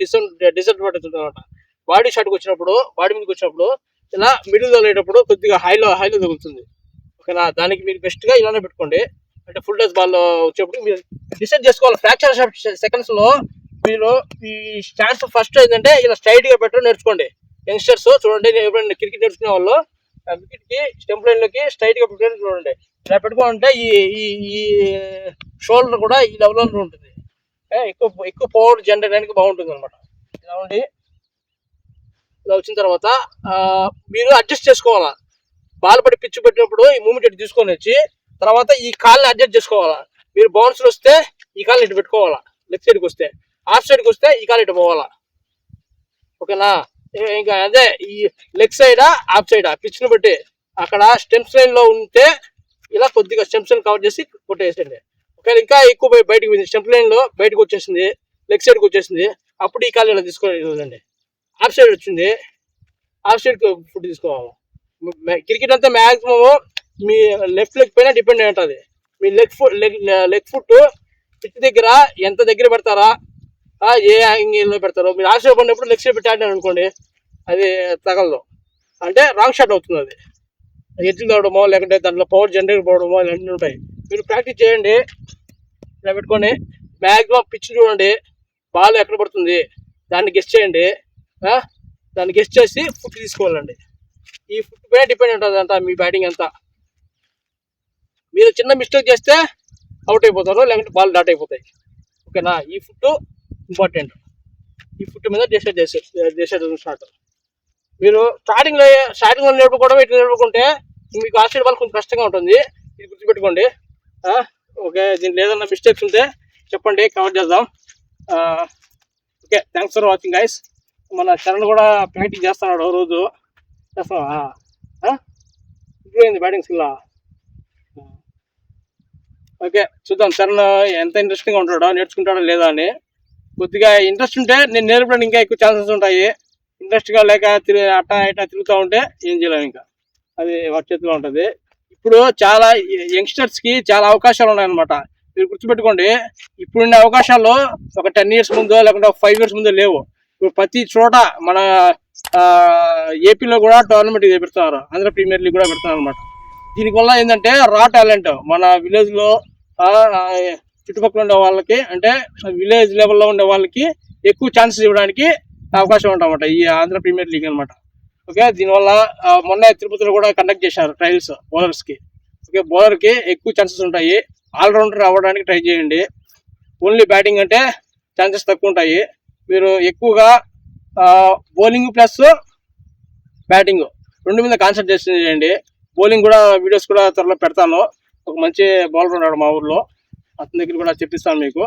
డిసడ్వాంటేజ్ ఉంటుంది అనమాట. బాడీ మీదకి వచ్చినప్పుడు ఇలా మిడిల్ తగిలేటప్పుడు కొద్దిగా హైలో తగులుతుంది. ఓకేనా, దానికి మీరు బెస్ట్గా ఇలానే పెట్టుకోండి. అంటే ఫుల్ డస్ బాల్ వచ్చేప్పుడు మీరు డిసైడ్ చేసుకోవాలి. ఫ్రాక్చర్ సెకండ్స్ లో మీరు ఈ స్టాన్స్ ఫస్ట్ ఏంటంటే ఇలా స్ట్రైట్ గా పెట్టడం నేర్చుకోండి. యంగ్స్టర్స్ చూడండి, ఎప్పుడైనా క్రికెట్ నేర్చుకునే వాళ్ళు వికెట్ కి స్టెంప్ లైన్ లోకి స్ట్రైట్ గా పెట్టడం చూడండి. ఇలా పెట్టుకోవాలంటే ఈ షోల్డర్ కూడా ఈ లెవెల్లో ఉంటుంది. ఎక్కువ పవర్ జనరేట్ చేయడానికి బాగుంటుంది అనమాట. ఇలా ఉండి ఇలా వచ్చిన తర్వాత మీరు అడ్జస్ట్ చేసుకోవాలా. బాల్ పడి పిచ్చు పెట్టినప్పుడు ఈ మూమెంట్ ఇటు తీసుకొని వచ్చి తర్వాత ఈ కాల్ని అడ్జస్ట్ చేసుకోవాలా. మీరు బౌన్స్లు వస్తే ఈ కాల్ని ఇటు పెట్టుకోవాలా. లెఫ్ట్ సైడ్కి వస్తే, ఆఫ్ సైడ్కి వస్తే ఈ కాల్ ఇటు పోవాలా. ఓకేనా, ఇంకా అదే ఈ లెగ్ సైడా ఆఫ్ సైడా పిచ్ను బట్టి అక్కడ స్టెమ్స్ లైన్ లో ఉంటే ఇలా కొద్దిగా స్టెమ్స్ లైన్ కవర్ చేసి కొట్టేసేయండి. ఒకవేళ ఇంకా ఎక్కువ బయటకు పోయింది, స్టెంప్ లైన్ లో బయటకు వచ్చేసింది, లెగ్ సైడ్కి వచ్చేసింది, అప్పుడు ఈ కాల్ ఇలా తీసుకోండి. ఆఫ్ సైడ్ వచ్చింది, ఆఫ్ సైడ్ ఫుడ్ తీసుకోవాలి. క్రికెట్ అంతా మ్యాక్సిమం మీ లెఫ్ట్ లెగ్ పైన డిపెండ్ అయి ఉంటుంది. మీ లెగ్ ఫుట్ పిచ్ దగ్గర ఎంత దగ్గర పెడతారా, ఏ యాంగిల్లో పెడతారో. మీరు ఆఫ్ సైడ్ పడినప్పుడు లెగ్ సైడ్ పెట్టి ఆడినారు అనుకోండి, అది తగలదు, అంటే రాంగ్ షాట్ అవుతుంది. అది ఎడ్జిల్ తగ్గడమో లేకుంటే దాంట్లో పవర్ జనరేట్ పోవడమో ఇలాంటివి ఉంటాయి. మీరు ప్రాక్టీస్ చేయండి. ఇలా పెట్టుకొని మ్యాక్సిమం పిచ్ చూడండి, బాల్ ఎక్కడ పడుతుంది దాన్ని గెస్ట్ చేయండి. దాన్ని గెస్ట్ చేసి ఫుట్ తీసుకోవాలండి. ఈ ఫుట్ పైన డిపెండ్ ఉంటుంది అంట మీ బ్యాటింగ్ అంతా. మీరు చిన్న మిస్టేక్ చేస్తే అవుట్ అయిపోతారు, లేకుంటే బాల్ డాట్ అయిపోతాయి. ఓకేనా, ఈ ఫుట్ ఇంపార్టెంట్. ఈ ఫుట్ మీద చేసేది స్టార్ట్. మీరు స్టార్టింగ్లో నేర్పుకోవడం ఇట్లా నేర్పుకుంటే మీకు ఆస్ట్రేలియా బాల్ కొంచెం కష్టంగా ఉంటుంది. ఇది గుర్తుపెట్టుకోండి. ఓకే, దీంట్లో ఏదన్నా మిస్టేక్స్ ఉంటే చెప్పండి, కవర్ చేద్దాం. Okay, thanks for watching guys. మన చరణ్ కూడా ప్రాక్టీస్ చేస్తున్నాడు రోజు. చేస్తున్నావా? ఇంప్రూవ్ అయింది బ్యాటింగ్ స్కిల్. ఓకే, చూద్దాం చరణ్ ఎంత ఇంట్రెస్టింగ్గా ఉంటాడో, నేర్చుకుంటాడో లేదా అని. కొద్దిగా ఇంట్రెస్ట్ ఉంటే నేను నేర్పడానికి ఇంకా ఎక్కువ ఛాన్సెస్ ఉంటాయి. ఇంట్రెస్ట్గా లేక అట్టా ఇట్టా తిరుగుతూ ఉంటే ఏం చేయలేము, ఇంకా అది వాటి చేతిలో ఉంటుంది. ఇప్పుడు చాలా యంగ్స్టర్స్కి చాలా అవకాశాలు ఉన్నాయన్నమాట. మీరు గుర్తుపెట్టుకోండి, ఇప్పుడున్న అవకాశాలు ఒక 10 years ముందో లేకుంటే ఒక 5 years ముందో లేవు. ఇప్పుడు ప్రతి చోట మన ఏపీలో కూడా టోర్నమెంట్ పెడుతున్నారు, ఆంధ్ర ప్రీమియర్ లీగ్ కూడా పెడుతున్నారు అనమాట. దీనివల్ల ఏంటంటే రా టాలెంట్ మన విలేజ్లో చుట్టుపక్కల ఉండే వాళ్ళకి, అంటే విలేజ్ లెవెల్లో ఉండే వాళ్ళకి ఎక్కువ ఛాన్సెస్ ఇవ్వడానికి అవకాశం ఉందన్నమాట ఈ ఆంధ్ర ప్రీమియర్ లీగ్ అనమాట. ఓకే, దీనివల్ల మొన్న తిరుపతిలో కూడా కండక్ట్ చేశారు ట్రయల్స్ బౌలర్స్కి. ఓకే, బౌలర్కి ఎక్కువ ఛాన్సెస్ ఉంటాయి. ఆల్రౌండర్ అవ్వడానికి ట్రై చేయండి. ఓన్లీ బ్యాటింగ్ అంటే ఛాన్సెస్ తక్కువ ఉంటాయి. మీరు ఎక్కువగా బౌలింగ్ ప్లస్ బ్యాటింగ్ రెండు మీద కాన్సన్ట్రేషన్ చేయండి. బౌలింగ్ కూడా వీడియోస్ కూడా త్వరలో పెడతాను. ఒక మంచి బౌలర్ ఉన్నాడు మా ఊర్లో, అతని దగ్గర కూడా చెప్పిస్తాను మీకు.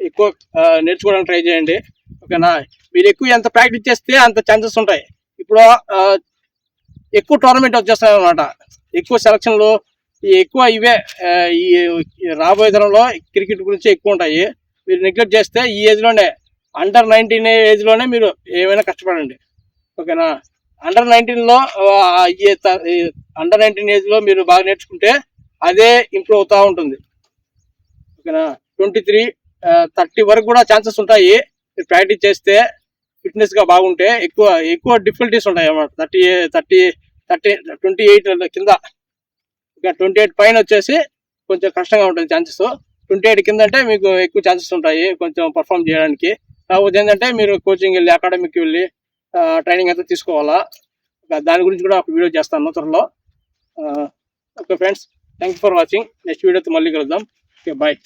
ఎక్కువ నేర్చుకోవడానికి ట్రై చేయండి. ఓకేనా, మీరు ఎక్కువ ఎంత ప్రాక్టీస్ చేస్తే అంత ఛాన్సెస్ ఉంటాయి. ఇప్పుడు ఎక్కువ టోర్నమెంట్ వచ్చేస్తాయి అన్నమాట, ఎక్కువ సెలక్షన్లు ఎక్కువ ఇవే. ఈ రాబోయే తరంలో క్రికెట్ గురించి ఎక్కువ ఉంటాయి. మీరు నెగ్లెక్ట్ చేస్తే ఈ ఏజ్లోనే అండర్ 19 ఏజ్లోనే మీరు ఏమైనా కష్టపడండి. ఓకేనా, అండర్ 19లో అండర్ 19 ఏజ్లో మీరు బాగా నేర్చుకుంటే అదే ఇంప్రూవ్ అవుతూ ఉంటుంది. ఓకేనా, 23, 30 వరకు కూడా ఛాన్సెస్ ఉంటాయి. మీరు ప్రాక్టీస్ చేస్తే ఫిట్నెస్గా బాగుంటే ఎక్కువ డిఫికల్టీస్ ఉంటాయి అన్నమాట. 28 కింద, 28 పైన వచ్చేసి కొంచెం కష్టంగా ఉంటుంది ఛాన్సెస్. 28 కింద అంటే మీకు ఎక్కువ ఛాన్సెస్ ఉంటాయి కొంచెం పర్ఫామ్ చేయడానికి. కాకపోతే ఏంటంటే మీరు కోచింగ్ వెళ్ళి అకాడమీకి వెళ్ళి ట్రైనింగ్ అంతా తీసుకోవాలా. దాని గురించి కూడా ఒక వీడియో చేస్తాను త్వరలో. Okay friends, thank you for watching. Next వీడియోతో మళ్ళీ కలుద్దాం. Okay, bye.